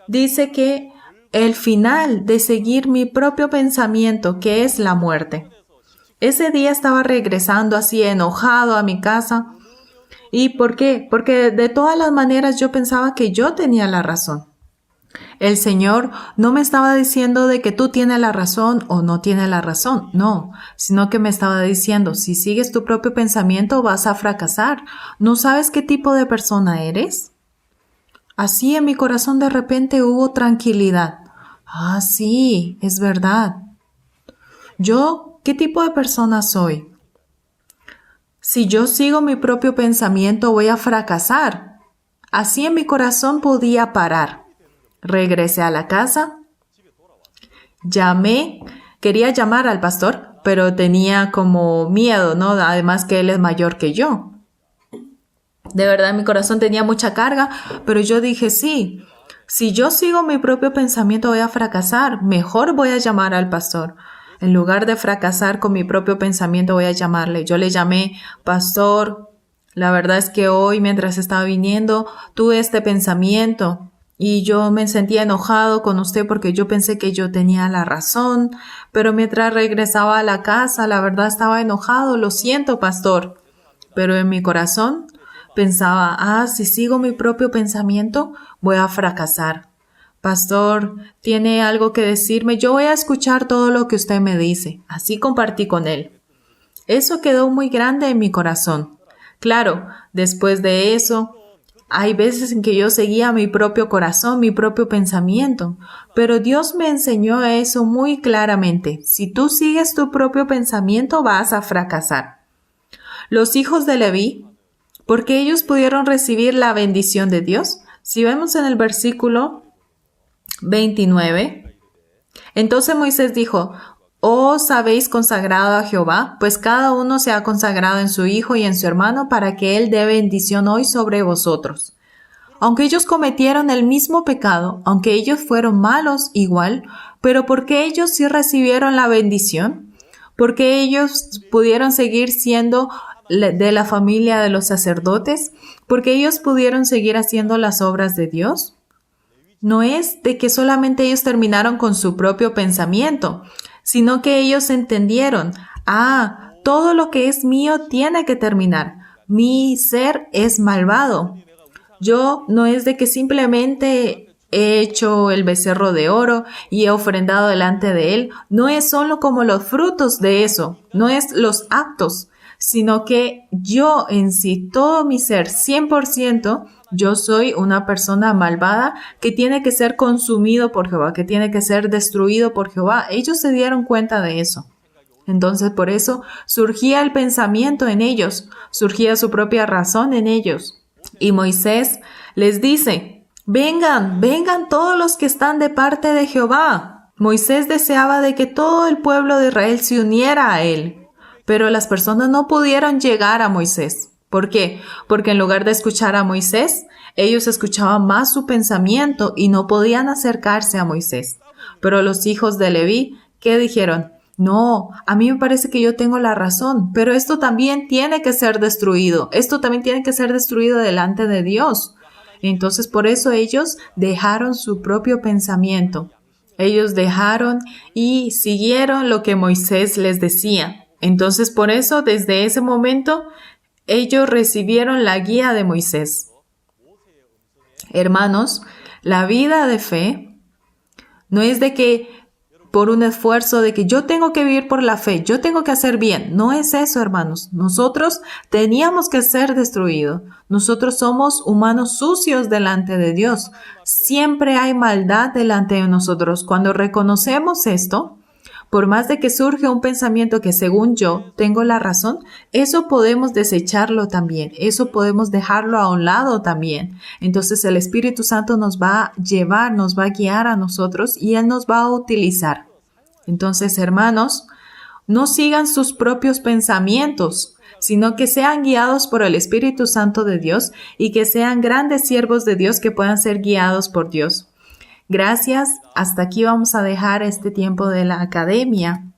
Dice que el final de seguir mi propio pensamiento, que es la muerte. Ese día estaba regresando así enojado a mi casa. ¿Y por qué? Porque de todas las maneras yo pensaba que yo tenía la razón. El Señor no me estaba diciendo de que tú tienes la razón o no tienes la razón, no, sino que me estaba diciendo, si sigues tu propio pensamiento vas a fracasar. ¿No sabes qué tipo de persona eres? Así en mi corazón de repente hubo tranquilidad. Ah, sí, es verdad. ¿Yo qué tipo de persona soy? Si yo sigo mi propio pensamiento voy a fracasar. Así en mi corazón podía parar. Regresé a la casa, quería llamar al pastor, pero tenía como miedo, ¿no? Además que él es mayor que yo. De verdad, mi corazón tenía mucha carga, pero yo dije, sí, si yo sigo mi propio pensamiento voy a fracasar, mejor voy a llamar al pastor. En lugar de fracasar con mi propio pensamiento voy a llamarle. Yo le llamé, pastor, la verdad es que hoy mientras estaba viniendo tuve este pensamiento. Y yo me sentía enojado con usted porque yo pensé que yo tenía la razón, pero mientras regresaba a la casa, la verdad estaba enojado, lo siento, pastor. Pero en mi corazón pensaba, si sigo mi propio pensamiento, voy a fracasar. Pastor, ¿tiene algo que decirme? Yo voy a escuchar todo lo que usted me dice. Así compartí con él. Eso quedó muy grande en mi corazón. Claro, después de eso, hay veces en que yo seguía mi propio corazón, mi propio pensamiento, pero Dios me enseñó eso muy claramente. Si tú sigues tu propio pensamiento, vas a fracasar. Los hijos de Leví, porque ellos pudieron recibir la bendición de Dios. Si vemos en el versículo 29, entonces Moisés dijo: ¿Os habéis consagrado a Jehová? Pues cada uno se ha consagrado en su hijo y en su hermano para que él dé bendición hoy sobre vosotros. Aunque ellos cometieron el mismo pecado, aunque ellos fueron malos igual, pero porque ellos sí recibieron la bendición, porque ellos pudieron seguir siendo de la familia de los sacerdotes, porque ellos pudieron seguir haciendo las obras de Dios. No es de que solamente ellos terminaron con su propio pensamiento, sino que ellos entendieron: todo lo que es mío tiene que terminar. Mi ser es malvado. Yo no es de que simplemente he hecho el becerro de oro y he ofrendado delante de él. No es solo como los frutos de eso, no es los actos, sino que yo en sí, todo mi ser, 100%, yo soy una persona malvada que tiene que ser consumido por Jehová, que tiene que ser destruido por Jehová. Ellos se dieron cuenta de eso. Entonces por eso surgía el pensamiento en ellos, surgía su propia razón en ellos. Y Moisés les dice: vengan, vengan todos los que están de parte de Jehová. Moisés deseaba de que todo el pueblo de Israel se uniera a él, pero las personas no pudieron llegar a Moisés. ¿Por qué? Porque en lugar de escuchar a Moisés, ellos escuchaban más su pensamiento y no podían acercarse a Moisés. Pero los hijos de Leví, ¿qué dijeron? No, a mí me parece que yo tengo la razón, pero esto también tiene que ser destruido. Esto también tiene que ser destruido delante de Dios. Entonces, por eso ellos dejaron su propio pensamiento. Ellos dejaron y siguieron lo que Moisés les decía. Entonces, por eso, desde ese momento, ellos recibieron la guía de Moisés. Hermanos, la vida de fe no es de que por un esfuerzo de que yo tengo que vivir por la fe, yo tengo que hacer bien. No es eso, hermanos. Nosotros teníamos que ser destruidos. Nosotros somos humanos sucios delante de Dios. Siempre hay maldad delante de nosotros. Cuando reconocemos esto, por más de que surge un pensamiento que según yo tengo la razón, eso podemos desecharlo también, eso podemos dejarlo a un lado también. Entonces el Espíritu Santo nos va a llevar, nos va a guiar a nosotros y Él nos va a utilizar. Entonces, hermanos, no sigan sus propios pensamientos, sino que sean guiados por el Espíritu Santo de Dios y que sean grandes siervos de Dios que puedan ser guiados por Dios. Gracias. Hasta aquí vamos a dejar este tiempo de la academia.